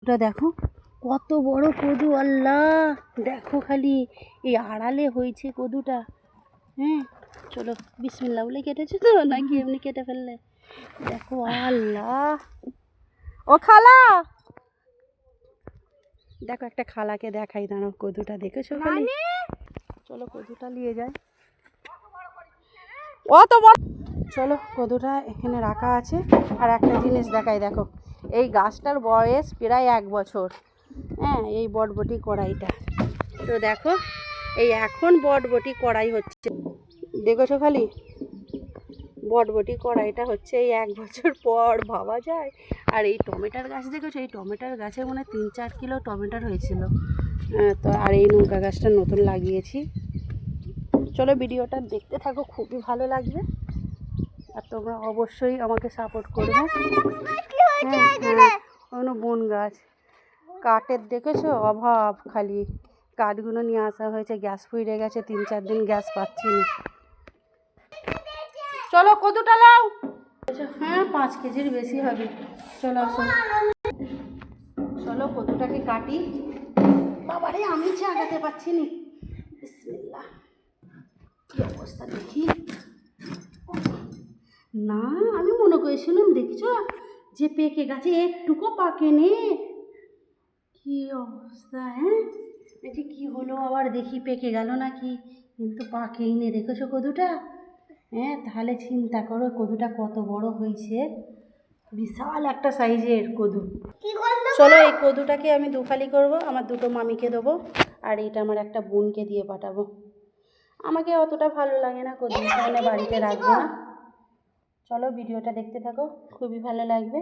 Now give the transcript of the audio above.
ওটা দেখো কত বড় কদু, আল্লাহ দেখো খালি এই আড়ালে হয়েছে কদুটা। হ্যাঁ চলো বিসমিল্লাহ বলে কেটেছো তো নাকি এমনি কেটে ফেললে? দেখো আল্লাহ, ও খালা দেখো, একটা খালাকে দেখাই দাঁড়ো, কদুটা দেখেছো খালি? চলো কদুটা নিয়ে যাই। অত বড়, চলো কদুটা এখানে রাখা আছে। আর একটা জিনিস দেখাই, দেখো এই গাছটার বয়স প্রায় 1 বছর। হ্যাঁ এই বটবটি কড়াইটা তো দেখো, এই এখন বটবটি কড়াই হচ্ছে, দেখেছো খালি? বটবটি কড়াইটা হচ্ছে এই 1 বছর পর, ভাবা যায়। আর এই টমেটোর গাছ দেখেছো, এই টমেটোর গাছে মনে হয় 3-4 কিলো টমেটোর হয়েছিল। তো আর এই লঙ্কা গাছটা নতুন লাগিয়েছি। চলো ভিডিওটা দেখতে থাকো, খুবই ভালো লাগবে। আর তোমরা অবশ্যই আমাকে সাপোর্ট করবে। হ্যাঁ কোনো বন গাছ, কাঠের দেখেছো অভাব, খালি কাঠগুলো নিয়ে আসা হয়েছে, গ্যাস ফুরিয়ে গেছে, 3-4 দিন গ্যাস পাচ্ছি না। চলো কদুটা লাও। হ্যাঁ 5 কেজির বেশি হবে। চলো আসো, চলো কদুটাকে কাটি। বাবারে আমি আগাতে পারছি না। বিসমিল্লাহ, কি অবস্থা দেখি। না আমি মনে করেছিলাম, দেখছো যে পেকে গাছে একটুকু পাকেনি। কি অবস্থা, হ্যাঁ এটি কি হলো আবার, দেখি পেকে গেল নাকি, কিন্তু পাকেই নে, দেখেছো কদুটা? হ্যাঁ তাহলে চিন্তা করো কদুটা কত বড় হয়েছে, বিশাল একটা সাইজের কদু। চলো এই কদুটাকে আমি দুফালি করব, আমার 2টো মামিকে দেবো, আর এইটা আমার একটা বোনকে দিয়ে পাঠাবো। আমাকে অতটা ভালো লাগে না কদু, মানে বাড়িতে রাখবো না। চলো ভিডিওটা দেখতে থাকো, খুবই ভালো লাগবে।